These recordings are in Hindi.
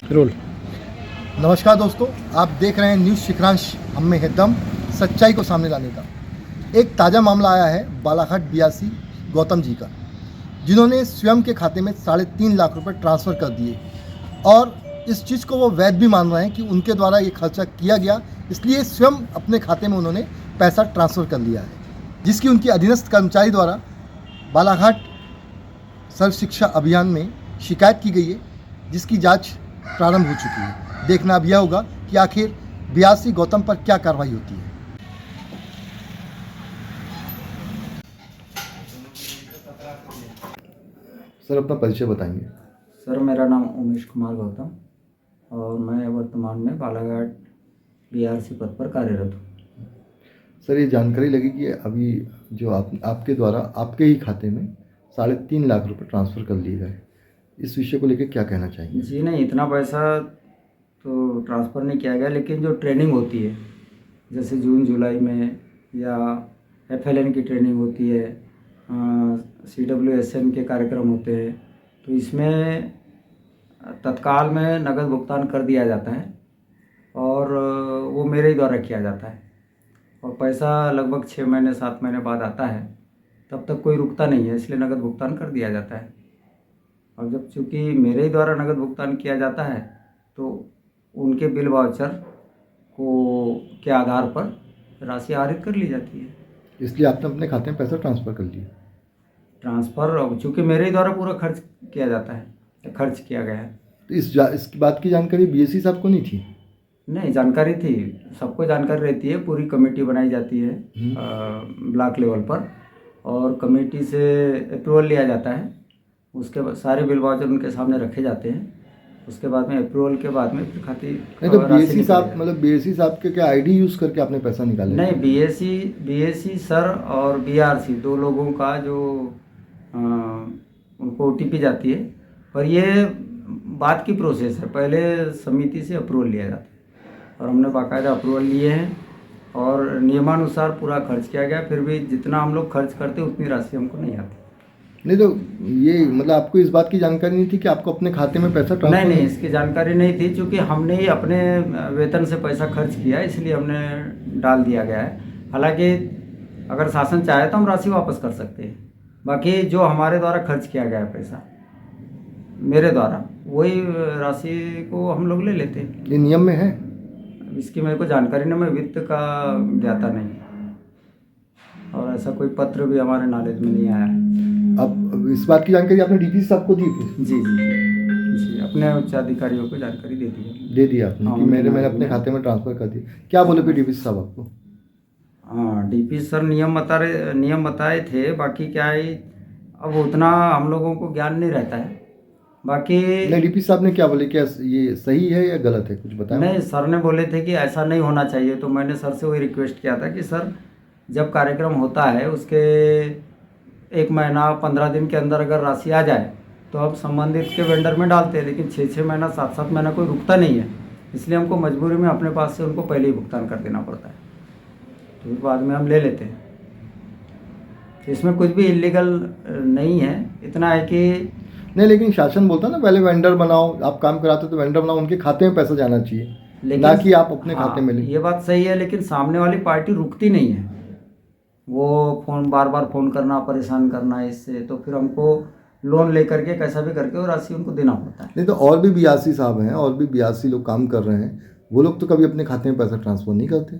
रोल। नमस्कार दोस्तों, आप देख रहे हैं न्यूज़ शिखरांश। हम में है दम सच्चाई को सामने लाने का। एक ताज़ा मामला आया है बालाघाट बियासी गौतम जी का, जिन्होंने स्वयं के खाते में 3.5 लाख रुपए ट्रांसफ़र कर दिए और इस चीज़ को वो वैध भी मान रहे हैं कि उनके द्वारा ये खर्चा किया गया, इसलिए स्वयं अपने खाते में उन्होंने पैसा ट्रांसफ़र कर लिया है, जिसकी उनकी अधीनस्थ कर्मचारी द्वारा बालाघाट सर्व शिक्षा अभियान में शिकायत की गई है, जिसकी जांच प्रारंभ हो चुकी है। देखना अब यह होगा कि आखिर बियासी गौतम पर क्या कार्रवाई होती है। सर, अपना परिचय बताएंगे। सर, मेरा नाम उमेश कुमार गौतम और मैं वर्तमान में बालाघाट बीआरसी पद पर कार्यरत हूँ। सर, ये जानकारी लगी कि अभी जो आपके द्वारा आपके ही खाते में 3.5 लाख रुपए ट्रांसफ़र कर लिए गए, इस विषय को लेकर क्या कहना चाहेंगे? जी नहीं, इतना पैसा तो ट्रांसफ़र नहीं किया गया, लेकिन जो ट्रेनिंग होती है जैसे जून जुलाई में या FLN की ट्रेनिंग होती है, CWSM के कार्यक्रम होते हैं, तो इसमें तत्काल में नगद भुगतान कर दिया जाता है और वो मेरे ही द्वारा किया जाता है और पैसा लगभग 6 महीने 7 महीने बाद आता है। तब तक कोई रुकता नहीं है, इसलिए नगद भुगतान कर दिया जाता है। और जब चूँकि मेरे ही द्वारा नगद भुगतान किया जाता है तो उनके बिल वाउचर को के आधार पर राशि आहरित कर ली जाती है। इसलिए आपने अपने खाते में पैसा ट्रांसफ़र कर लिया? ट्रांसफ़र चूँकि मेरे ही द्वारा पूरा खर्च किया जाता है, खर्च किया गया है। तो इस बात की जानकारी BSc साहब को नहीं थी? नहीं, जानकारी थी, सबको जानकारी रहती है। पूरी कमेटी बनाई जाती है ब्लॉक लेवल पर और कमेटी से अप्रूवल लिया जाता है। उसके बाद सारे बिल वाउचर उनके सामने रखे जाते हैं। उसके बाद में अप्रूवल के बाद में फिर खाती नहीं, तो BSc साहब मतलब BSc साहब के क्या ID यूज़ करके आपने पैसा निकाला? नहीं, BSc सर और BRC दो लोगों का जो उनको OTP जाती है, पर ये बात की प्रोसेस है। पहले समिति से अप्रूवल लिया जाता है और हमने बाकायदा अप्रूवल लिए हैं और नियमानुसार पूरा खर्च किया गया। फिर भी जितना हम लोग खर्च करते उतनी राशि हमको नहीं आती। नहीं, तो ये मतलब आपको इस बात की जानकारी नहीं थी कि आपको अपने खाते में पैसा ट्रांसफ़र? नहीं, इसकी जानकारी नहीं थी, क्योंकि हमने ही अपने वेतन से पैसा खर्च किया है, इसलिए हमने डाल दिया गया है। हालांकि अगर शासन चाहे तो हम राशि वापस कर सकते हैं। बाकी जो हमारे द्वारा खर्च किया गया है पैसा मेरे द्वारा, वही राशि को हम लोग ले लेते हैं। ये नियम में है? इसकी मेरे को जानकारी नहीं, मैं वित्त का ज्ञाता नहीं और ऐसा कोई पत्र भी हमारे नॉलेज में नहीं आया है। अब इस बात की जानकारी आपने DPC साहब को दी थी? जी, अपने उच्च अधिकारियों को जानकारी दे दी आपने कि मैंने अपने खाते में ट्रांसफ़र कर दिया। क्या बोले फिर DPC साहब आपको? हाँ, DPC सर नियम बताए थे। बाकी क्या है, अब उतना हम लोगों को ज्ञान नहीं रहता है। बाकी नहीं, DPC साहब ने क्या बोले, क्या ये सही है या गलत है, कुछ बताया? नहीं, सर ने बोले थे कि ऐसा नहीं होना चाहिए। तो मैंने सर से वही रिक्वेस्ट किया था कि सर, जब कार्यक्रम होता है उसके 1 महीना 15 दिन के अंदर अगर राशि आ जाए तो अब संबंधित के वेंडर में डालते हैं, लेकिन 6-6 महीना 7-7 महीना कोई रुकता नहीं है। इसलिए हमको मजबूरी में अपने पास से उनको पहले ही भुगतान कर देना पड़ता है, तो बाद में हम ले लेते हैं। तो इसमें कुछ भी इलीगल नहीं है। इतना है कि नहीं, लेकिन शासन बोलता ना पहले वेंडर बनाओ, आप काम कराते तो वेंडर बनाओ, उनके खाते में पैसा जाना चाहिए, ना कि आप अपने खाते में लें। ये बात सही है, लेकिन सामने वाली पार्टी रुकती नहीं है। वो बार बार फ़ोन करना, परेशान करना, इससे तो फिर हमको लोन लेकर के कैसा भी करके वो राशि उनको देना पड़ता है। नहीं, तो और भी BRC साहब हैं, और भी BRC लोग काम कर रहे हैं, वो लोग तो कभी अपने खाते में पैसा ट्रांसफ़र नहीं करते।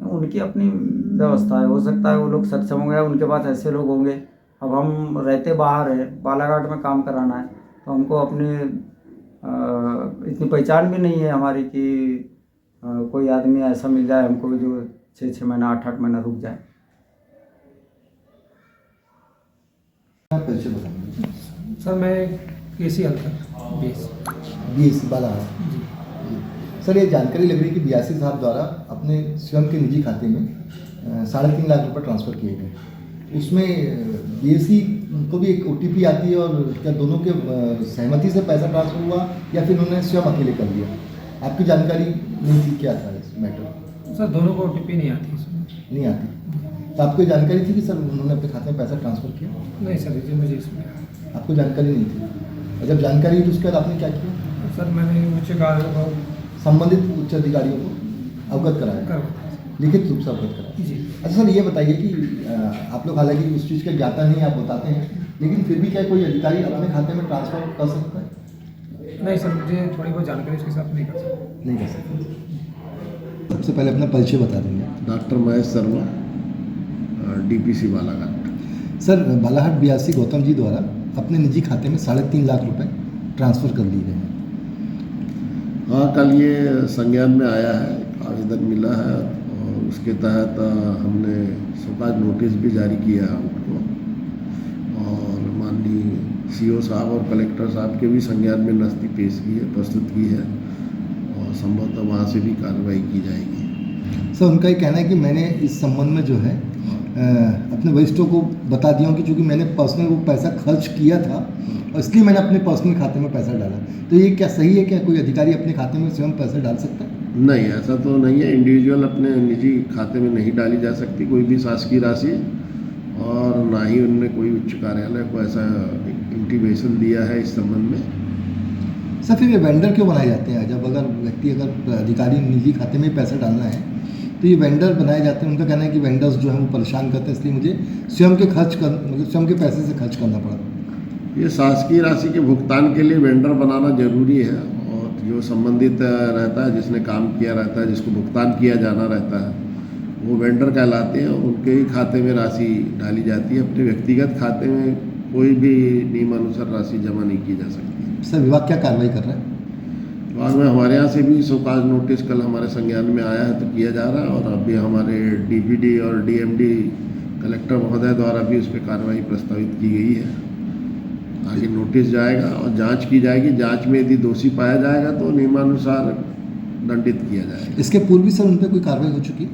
उनकी अपनी व्यवस्था है, हो सकता है वो लोग सक्षम हो गए, उनके पास ऐसे लोग होंगे। अब हम रहते बाहर हैं, बालाघाट में काम कराना है, तो हमको अपनी इतनी पहचान भी नहीं है हमारी कि कोई आदमी ऐसा मिल जाए हमको जो 6-6 महीना 8-8 महीना रुक जाए। सर, मैं KC हल्का BSc बालाघाट। सर, ये जानकारी लग रही है कि BRC साहब द्वारा अपने स्वयं के निजी खाते में 3.5 लाख रुपए ट्रांसफ़र किए गए। उसमें BSc को भी एक OTP आती है, और क्या दोनों के सहमति से पैसा ट्रांसफ़र हुआ या फिर उन्होंने स्वयं अकेले कर लिया? आपकी जानकारी नहीं थी, क्या था इस मैटर? सर, दोनों को OTP नहीं आती इसमें। नहीं आती? तो आपको जानकारी थी कि सर उन्होंने अपने खाते में पैसा ट्रांसफ़र किया? नहीं सर, मुझे इसमें आपको जानकारी नहीं थी, और जब जानकारी हुई तो उसके बाद आपने क्या किया? सर मैंने उच्च कार्य संबंधित उच्च अधिकारियों को अवगत कराया, करवाया लिखित रूप से अवगत कराया। जी। अच्छा सर, ये बताइए कि आप लोग हालांकि उस चीज़ का ज्ञाता नहीं आप बताते हैं, लेकिन फिर भी क्या कोई अधिकारी अपने खाते में ट्रांसफर कर सकता है? नहीं सर, मुझे थोड़ी बहुत जानकारी उसके साथ नहीं कर सकता। नहीं कर सकता। सबसे पहले अपना परिचय बता देंगे। Doctor Mahesh Sharma, DPC Balaghat. Sir, Balaghat BRC Gautam ji द्वारा अपने निजी खाते में 3.5 लाख रुपए ट्रांसफ़र कर दिए गए हैं। हाँ, कल ये संज्ञान में आया है, आवेदन मिला है और उसके तहत हमने शोकाज नोटिस भी जारी किया है उनको, और माननीय सीओ साहब और कलेक्टर साहब के भी संज्ञान में नस्ती पेश की है, प्रस्तुत की है, और संभवतः वहाँ से भी कार्रवाई की जाएगी। सर, उनका ये कहना है कि मैंने इस संबंध में जो है अपने वरिष्ठों को बता दिया हूँ कि चूँकि मैंने पर्सनल वो पैसा खर्च किया था और इसलिए मैंने अपने पर्सनल खाते में पैसा डाला। तो ये क्या सही है? क्या कोई अधिकारी अपने खाते में स्वयं पैसा डाल सकता है? नहीं, ऐसा तो नहीं है। इंडिविजुअल अपने निजी खाते में नहीं डाली जा सकती कोई भी शासकीय राशि, और ना ही उनने कोई उच्च कार्यालय को ऐसा इंटीमेशन दिया है इस संबंध में। सर, फिर ये वेंडर क्यों बनाए जाते हैं? जब अगर अधिकारी निजी खाते में पैसा डालना है तो ये वेंडर बनाए जाते हैं। उनका कहना है कि वेंडर्स जो हैं वो परेशान करते हैं, इसलिए मुझे स्वयं के पैसे से खर्च करना पड़ा। ये शासकीय राशि के भुगतान के लिए वेंडर बनाना जरूरी है, और जो संबंधित रहता है, जिसने काम किया रहता है, जिसको भुगतान किया जाना रहता है, वो वेंडर कहलाते हैं, और उनके ही खाते में राशि डाली जाती है। अपने व्यक्तिगत खाते में कोई भी नियमानुसार राशि जमा नहीं की जा सकती। सर, विभाग क्या कार्रवाई कर रहा है? बाद में हमारे यहाँ से भी शोकाज नोटिस कल हमारे संज्ञान में आया है, तो किया जा रहा है, और अभी हमारे डीपीडी और डीएमडी कलेक्टर महोदय द्वारा भी उस पर कार्रवाई प्रस्तावित की गई है। आगे नोटिस जाएगा और जांच की जाएगी। जांच में यदि दोषी पाया जाएगा तो नियमानुसार दंडित किया जाएगा। इसके पूर्व भी सर उन पर कोई कार्रवाई हो चुकी?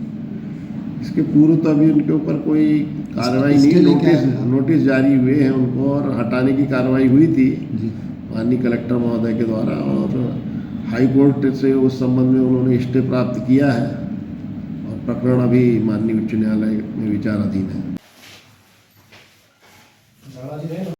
इसके पूर्व तो अभी उनके ऊपर कोई कार्रवाई इसके नहीं, लिए क्या है? नोटिस जारी हुए हैं उनको, और हटाने की कार्रवाई हुई थी जी। माननीय कलेक्टर महोदय के द्वारा, और हाई कोर्ट से उस संबंध में उन्होंने स्टे प्राप्त किया है, और प्रकरण अभी माननीय उच्च न्यायालय में विचाराधीन है।